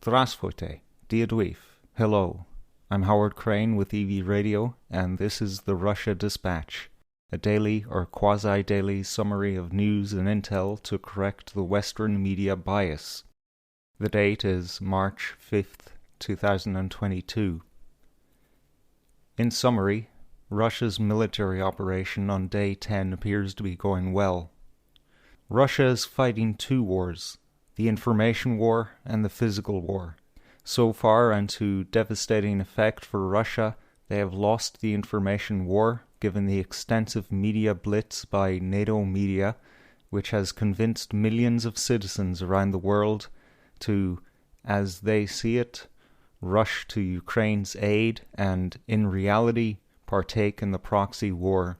Здравствуйте, Diadweef. Hello, I'm Howard Crane with EV Radio, and this is the Russia Dispatch, a daily or quasi-daily summary of news and intel to correct the Western media bias. The date is March 5th, 2022. In summary, Russia's military operation on day 10 appears to be going well. Russia is fighting two wars, the information war and the physical war. So far, and to devastating effect for Russia, they have lost the information war, given the extensive media blitz by NATO media, which has convinced millions of citizens around the world to, as they see it, rush to Ukraine's aid and, in reality, partake in the proxy war.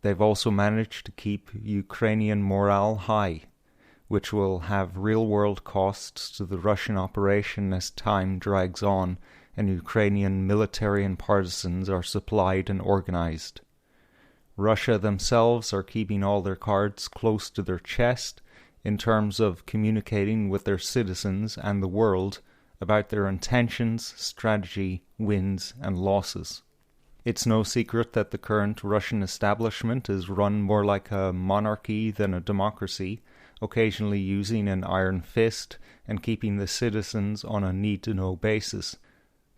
They've also managed to keep Ukrainian morale high, which will have real-world costs to the Russian operation as time drags on and Ukrainian military and partisans are supplied and organized. Russia themselves are keeping all their cards close to their chest in terms of communicating with their citizens and the world about their intentions, strategy, wins, and losses. It's no secret that the current Russian establishment is run more like a monarchy than a democracy, occasionally using an iron fist and keeping the citizens on a need-to-know basis.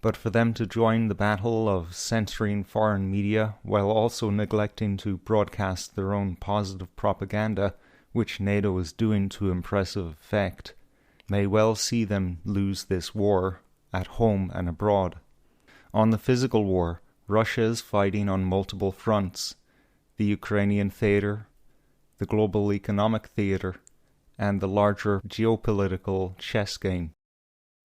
But for them to join the battle of censoring foreign media while also neglecting to broadcast their own positive propaganda, which NATO is doing to impressive effect, may well see them lose this war, at home and abroad. On the physical war, Russia is fighting on multiple fronts: the Ukrainian theater, the global economic theater, and the larger geopolitical chess game.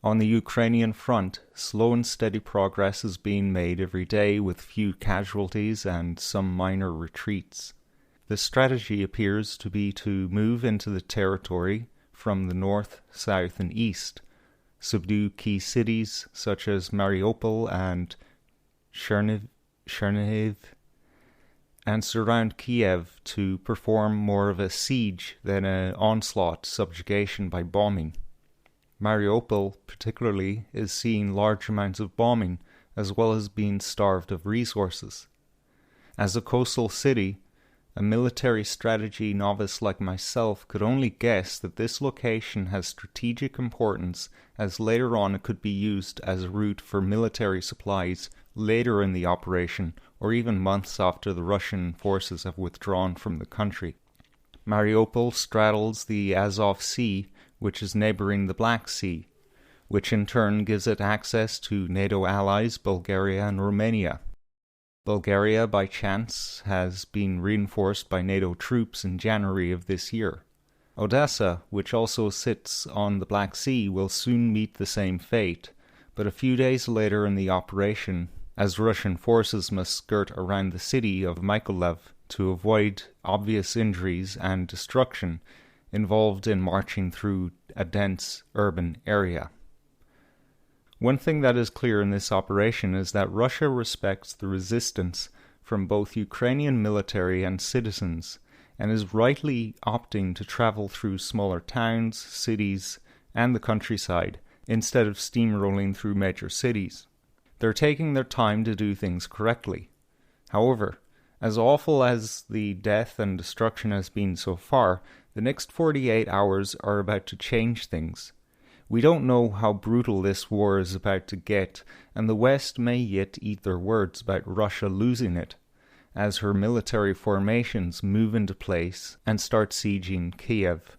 On the Ukrainian front, slow and steady progress is being made every day with few casualties and some minor retreats. The strategy appears to be to move into the territory from the north, south, and east, subdue key cities such as Mariupol and Chernihiv, and surround Kiev to perform more of a siege than an onslaught subjugation by bombing. Mariupol, particularly, is seeing large amounts of bombing, as well as being starved of resources. As a coastal city, a military strategy novice like myself could only guess that this location has strategic importance, as later on it could be used as a route for military supplies later in the operation, or even months after the Russian forces have withdrawn from the country. Mariupol straddles the Azov Sea, which is neighbouring the Black Sea, which in turn gives it access to NATO allies Bulgaria and Romania. Bulgaria, by chance, has been reinforced by NATO troops in January of this year. Odessa, which also sits on the Black Sea, will soon meet the same fate, but a few days later in the operation, as Russian forces must skirt around the city of Mykolaiv to avoid obvious injuries and destruction involved in marching through a dense urban area. One thing that is clear in this operation is that Russia respects the resistance from both Ukrainian military and citizens, and is rightly opting to travel through smaller towns, cities, and the countryside, instead of steamrolling through major cities. They're taking their time to do things correctly. However, as awful as the death and destruction has been so far, the next 48 hours are about to change things. We don't know how brutal this war is about to get, and the West may yet eat their words about Russia losing it, as her military formations move into place and start sieging Kiev.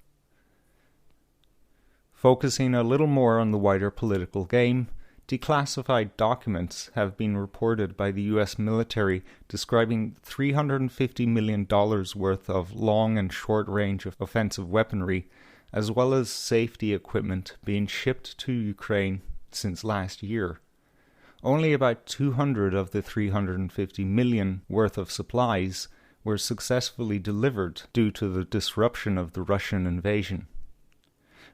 Focusing a little more on the wider political game, declassified documents have been reported by the US military describing $350 million worth of long and short-range offensive weaponry, as well as safety equipment being shipped to Ukraine since last year. Only about 200 of the $350 million worth of supplies were successfully delivered due to the disruption of the Russian invasion.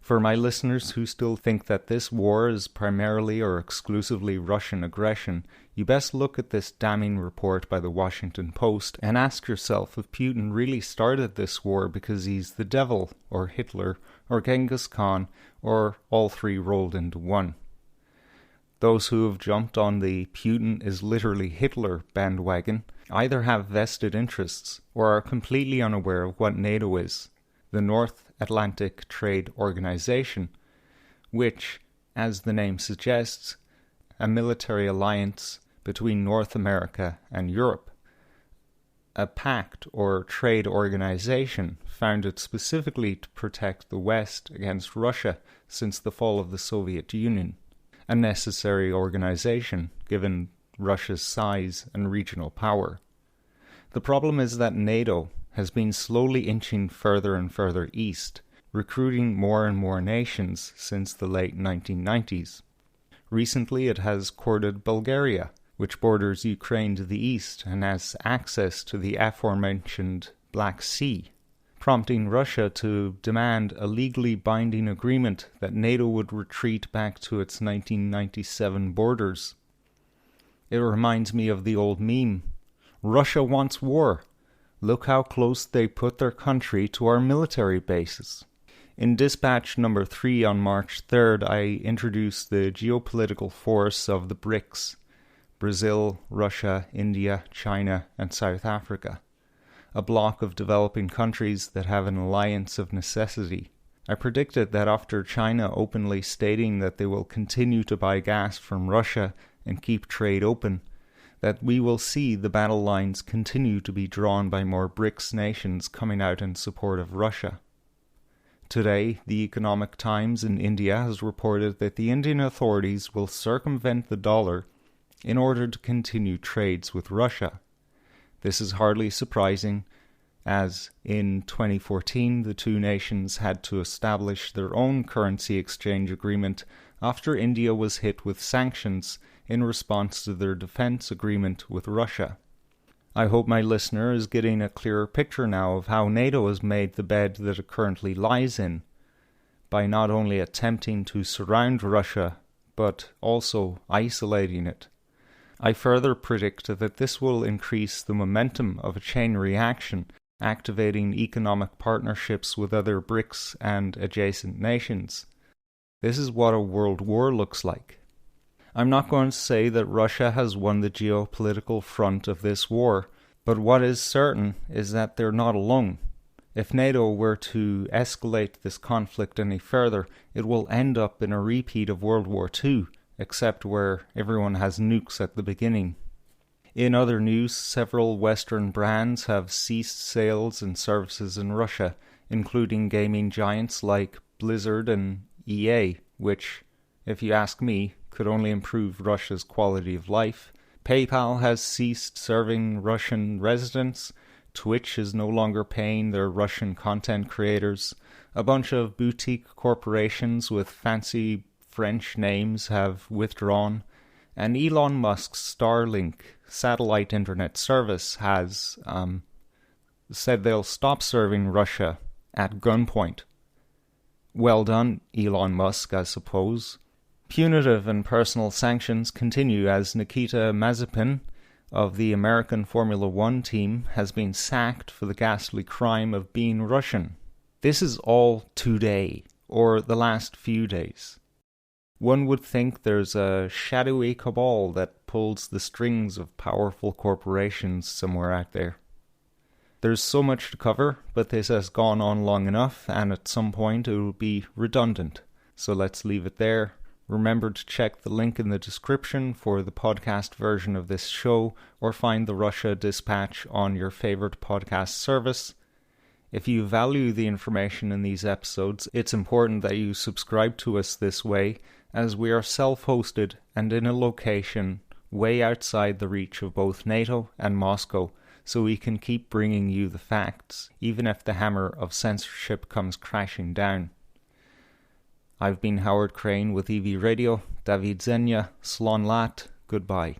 For my listeners who still think that this war is primarily or exclusively Russian aggression, you best look at this damning report by the Washington Post and ask yourself if Putin really started this war because he's the devil, or Hitler, or Genghis Khan, or all three rolled into one. Those who have jumped on the Putin is literally Hitler bandwagon either have vested interests or are completely unaware of what NATO is, the North Atlantic Trade Organization, which, as the name suggests, a military alliance between North America and Europe. A pact or trade organization founded specifically to protect the West against Russia since the fall of the Soviet Union, a necessary organization given Russia's size and regional power. The problem is that NATO has been slowly inching further and further east, recruiting more and more nations since the late 1990s. Recently it has courted Bulgaria, which borders Ukraine to the east and has access to the aforementioned Black Sea, prompting Russia to demand a legally binding agreement that NATO would retreat back to its 1997 borders. It reminds me of the old meme, Russia wants war. Look how close they put their country to our military bases. In dispatch number 3 on March 3rd, I introduced the geopolitical force of the BRICS, Brazil, Russia, India, China, and South Africa, a bloc of developing countries that have an alliance of necessity. I predicted that after China openly stating that they will continue to buy gas from Russia and keep trade open, that we will see the battle lines continue to be drawn by more BRICS nations coming out in support of Russia. Today, the Economic Times in India has reported that the Indian authorities will circumvent the dollar in order to continue trades with Russia. This is hardly surprising, as in 2014 the two nations had to establish their own currency exchange agreement after India was hit with sanctions in response to their defense agreement with Russia. I hope my listener is getting a clearer picture now of how NATO has made the bed that it currently lies in, by not only attempting to surround Russia, but also isolating it. I further predict that this will increase the momentum of a chain reaction, activating economic partnerships with other BRICS and adjacent nations. This is what a world war looks like. I'm not going to say that Russia has won the geopolitical front of this war, but what is certain is that they're not alone. If NATO were to escalate this conflict any further, it will end up in a repeat of World War II, except where everyone has nukes at the beginning. In other news, several Western brands have ceased sales and services in Russia, including gaming giants like Blizzard and EA, which, if you ask me, could only improve Russia's quality of life. PayPal has ceased serving Russian residents. Twitch is no longer paying their Russian content creators. A bunch of boutique corporations with fancy French names have withdrawn. And Elon Musk's Starlink satellite internet service has said they'll stop serving Russia at gunpoint. Well done, Elon Musk, I suppose. Punitive and personal sanctions continue as Nikita Mazepin of the American Formula One team has been sacked for the ghastly crime of being Russian. This is all today, or the last few days. One would think there's a shadowy cabal that pulls the strings of powerful corporations somewhere out there. There's so much to cover, but this has gone on long enough, and at some point it will be redundant. So let's leave it there. Remember to check the link in the description for the podcast version of this show, or find the Russia Dispatch on your favorite podcast service. If you value the information in these episodes, it's important that you subscribe to us this way, as we are self-hosted and in a location way outside the reach of both NATO and Moscow, so we can keep bringing you the facts, even if the hammer of censorship comes crashing down. I've been Howard Crane with EV Radio. David Zenya, Slán Lát, goodbye.